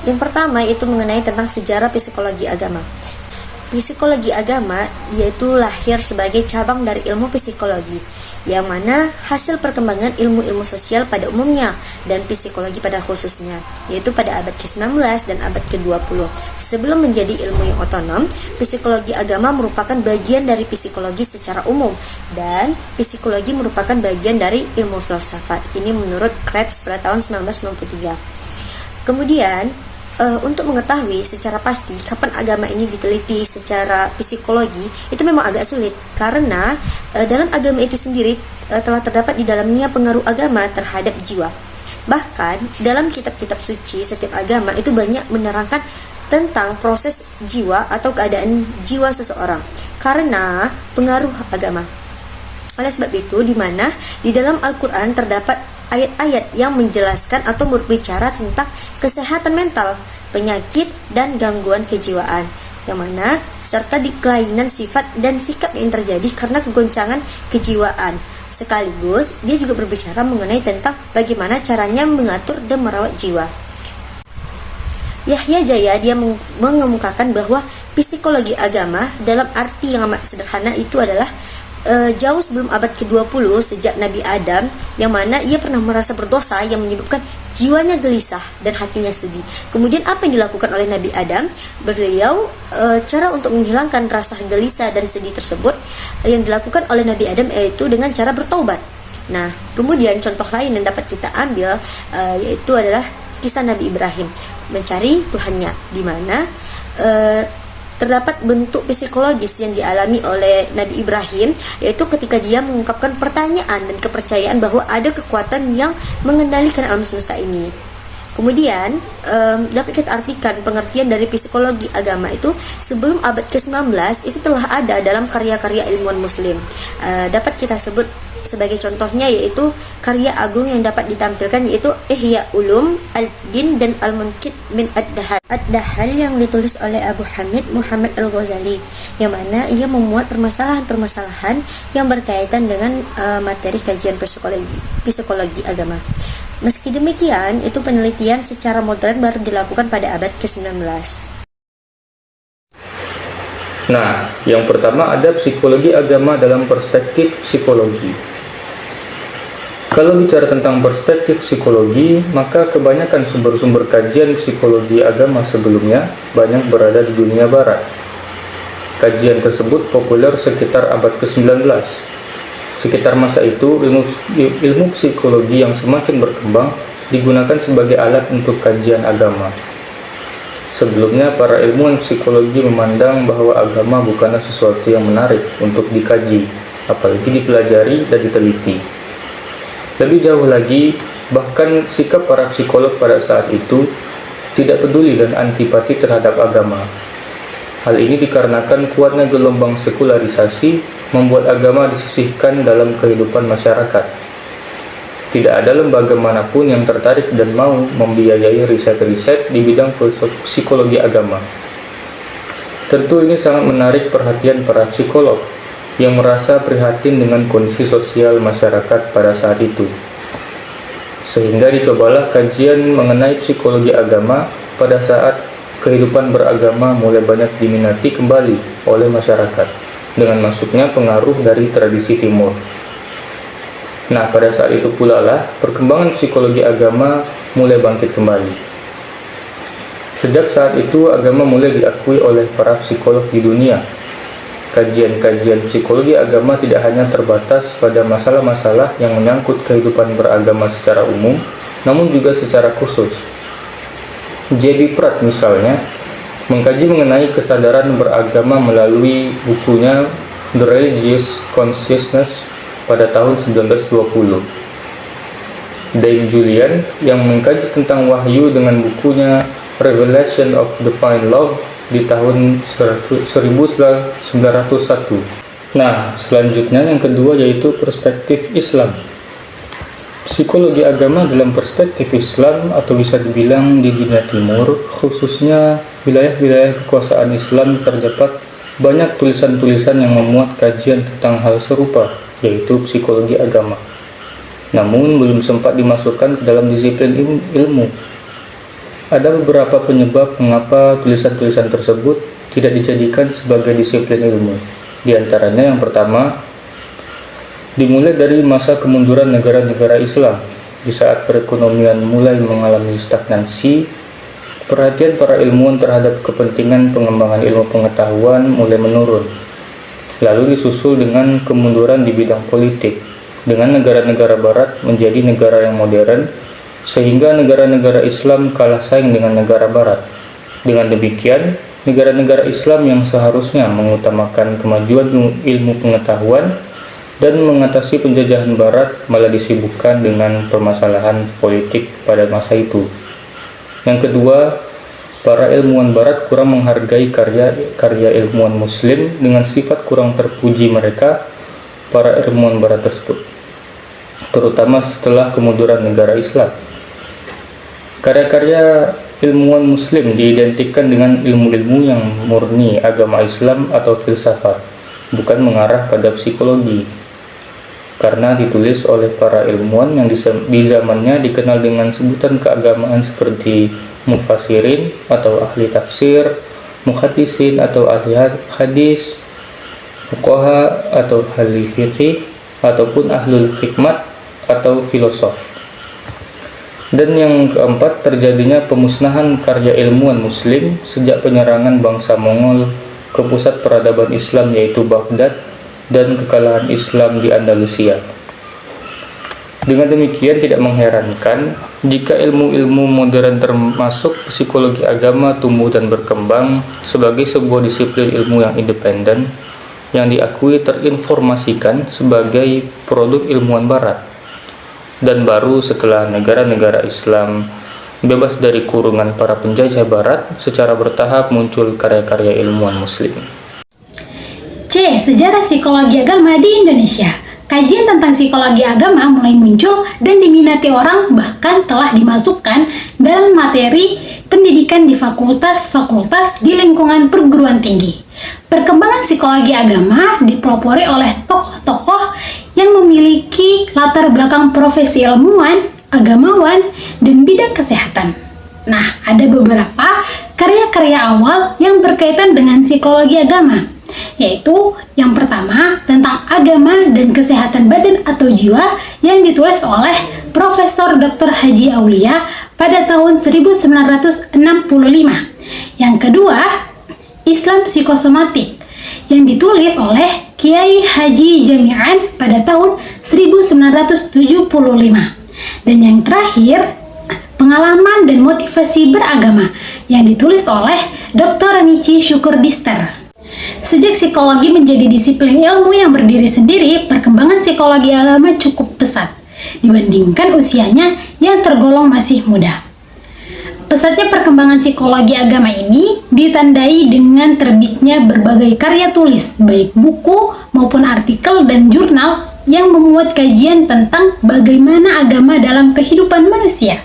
Yang pertama itu mengenai tentang sejarah psikologi agama. Psikologi agama yaitu lahir sebagai cabang dari ilmu psikologi, yang mana hasil perkembangan ilmu-ilmu sosial pada umumnya dan psikologi pada khususnya, yaitu pada abad ke-19 dan abad ke-20. Sebelum menjadi ilmu yang otonom, psikologi agama merupakan bagian dari psikologi secara umum, dan psikologi merupakan bagian dari ilmu filsafat. Ini menurut Krebs pada tahun 1993. Kemudian, untuk mengetahui secara pasti kapan agama ini diteliti secara psikologi itu memang agak sulit, karena dalam agama itu sendiri telah terdapat di dalamnya pengaruh agama terhadap jiwa. Bahkan dalam kitab-kitab suci setiap agama itu banyak menerangkan tentang proses jiwa atau keadaan jiwa seseorang karena pengaruh agama. Oleh sebab itu, di mana di dalam Al-Quran terdapat ayat-ayat yang menjelaskan atau berbicara tentang kesehatan mental, penyakit, dan gangguan kejiwaan, yang mana serta di kelainan sifat dan sikap yang terjadi karena kegoncangan kejiwaan. Sekaligus dia juga berbicara mengenai tentang bagaimana caranya mengatur dan merawat jiwa. Yahya Jaya dia mengemukakan bahwa psikologi agama dalam arti yang amat sederhana itu adalah jauh sebelum abad ke-20, sejak Nabi Adam, yang mana ia pernah merasa berdosa yang menyebabkan jiwanya gelisah dan hatinya sedih. Kemudian apa yang dilakukan oleh Nabi Adam? Beliau cara untuk menghilangkan rasa gelisah dan sedih tersebut yang dilakukan oleh Nabi Adam yaitu dengan cara bertaubat. Nah, kemudian contoh lain yang dapat kita ambil yaitu adalah kisah Nabi Ibrahim mencari Tuhannya, di mana terdapat bentuk psikologis yang dialami oleh Nabi Ibrahim, yaitu ketika dia mengungkapkan pertanyaan dan kepercayaan bahwa ada kekuatan yang mengendalikan alam semesta ini. Kemudian dapat kita artikan pengertian dari psikologi agama itu sebelum abad ke-19 itu telah ada dalam karya-karya ilmuwan muslim. Dapat kita sebut sebagai contohnya yaitu karya agung yang dapat ditampilkan yaitu Ihya Ulum Al-Din dan Al-Munqidh min Ad-Dahal yang ditulis oleh Abu Hamid Muhammad Al-Ghazali, yang mana ia memuat permasalahan-permasalahan yang berkaitan dengan materi kajian psikologi agama. Meski demikian, itu penelitian secara modern baru dilakukan pada abad ke-19. Nah, yang pertama ada psikologi agama dalam perspektif psikologi. Kalau bicara tentang perspektif psikologi, maka kebanyakan sumber-sumber kajian psikologi agama sebelumnya banyak berada di dunia barat. Kajian tersebut populer sekitar abad ke-19. Sekitar masa itu, ilmu psikologi yang semakin berkembang digunakan sebagai alat untuk kajian agama. Sebelumnya, para ilmuwan psikologi memandang bahwa agama bukanlah sesuatu yang menarik untuk dikaji, apalagi dipelajari dan diteliti. Lebih jauh lagi, bahkan sikap para psikolog pada saat itu tidak peduli dan antipati terhadap agama. Hal ini dikarenakan kuatnya gelombang sekularisasi membuat agama disisihkan dalam kehidupan masyarakat. Tidak ada lembaga manapun yang tertarik dan mau membiayai riset-riset di bidang psikologi agama. Tentu ini sangat menarik perhatian para psikolog yang merasa prihatin dengan kondisi sosial masyarakat pada saat itu. Sehingga dicobalah kajian mengenai psikologi agama pada saat kehidupan beragama mulai banyak diminati kembali oleh masyarakat dengan masuknya pengaruh dari tradisi timur. Nah, pada saat itu pula lah perkembangan psikologi agama mulai bangkit kembali. Sejak saat itu agama mulai diakui oleh para psikolog di dunia. Kajian-kajian psikologi agama tidak hanya terbatas pada masalah-masalah yang menyangkut kehidupan beragama secara umum, namun juga secara khusus. J.B. Pratt misalnya mengkaji mengenai kesadaran beragama melalui bukunya The Religious Consciousness pada tahun 1920. Dame Julian yang mengkaji tentang wahyu dengan bukunya Revelation of Divine Love di tahun 1901. Nah, selanjutnya yang kedua yaitu perspektif Islam. Psikologi agama dalam perspektif Islam atau bisa dibilang di dunia timur, khususnya wilayah-wilayah kekuasaan Islam, terdapat banyak tulisan-tulisan yang memuat kajian tentang hal serupa, yaitu psikologi agama. Namun belum sempat dimasukkan ke dalam disiplin ilmu. Ada beberapa penyebab mengapa tulisan-tulisan tersebut tidak dijadikan sebagai disiplin ilmu. Di antaranya yang pertama, dimulai dari masa kemunduran negara-negara Islam. Di saat perekonomian mulai mengalami stagnansi, perhatian para ilmuwan terhadap kepentingan pengembangan ilmu pengetahuan mulai menurun. Lalu disusul dengan kemunduran di bidang politik, dengan negara-negara barat menjadi negara yang modern, sehingga negara-negara Islam kalah saing dengan negara barat. Dengan demikian, negara-negara Islam yang seharusnya mengutamakan kemajuan ilmu pengetahuan dan mengatasi penjajahan barat malah disibukkan dengan permasalahan politik pada masa itu. Yang kedua, para ilmuwan barat kurang menghargai karya ilmuwan muslim dengan sifat kurang terpuji mereka, para ilmuwan barat tersebut, terutama setelah kemunduran negara Islam. Karya-karya ilmuwan muslim diidentikan dengan ilmu-ilmu yang murni agama Islam atau filsafat, bukan mengarah pada psikologi, karena ditulis oleh para ilmuwan yang di zamannya dikenal dengan sebutan keagamaan seperti mufassirin atau ahli tafsir, muhaddisin atau ahli hadis, fuqaha atau ahli fiqih, ataupun ahlul hikmat atau filosof. Dan yang keempat, terjadinya pemusnahan karya ilmuwan muslim sejak penyerangan bangsa Mongol ke pusat peradaban Islam yaitu Baghdad dan kekalahan Islam di Andalusia. Dengan demikian tidak mengherankan jika ilmu-ilmu modern termasuk psikologi agama tumbuh dan berkembang sebagai sebuah disiplin ilmu yang independen yang diakui terinformasikan sebagai produk ilmuwan barat. Dan baru setelah negara-negara Islam bebas dari kurungan para penjajah barat, secara bertahap muncul karya-karya ilmuwan muslim. C. Sejarah psikologi agama di Indonesia. Kajian tentang psikologi agama mulai muncul dan diminati orang, bahkan telah dimasukkan dalam materi pendidikan di fakultas-fakultas di lingkungan perguruan tinggi. Perkembangan psikologi agama dipelopori oleh tokoh-tokoh yang memiliki latar belakang profesi ilmuwan, agamawan, dan bidang kesehatan. Nah, ada beberapa karya-karya awal yang berkaitan dengan psikologi agama, yaitu yang pertama tentang agama dan kesehatan badan atau jiwa yang ditulis oleh Profesor Dr. Haji Aulia pada tahun 1965. Yang kedua, Islam Psikosomatik yang ditulis oleh Kiai Haji Jami'an pada tahun 1975. Dan yang terakhir, Pengalaman dan Motivasi Beragama yang ditulis oleh Dr. Nici Syukurdister. Sejak psikologi menjadi disiplin ilmu yang berdiri sendiri, perkembangan psikologi agama cukup pesat dibandingkan usianya yang tergolong masih muda. Pesatnya perkembangan psikologi agama ini ditandai dengan terbitnya berbagai karya tulis, baik buku maupun artikel dan jurnal yang memuat kajian tentang bagaimana agama dalam kehidupan manusia.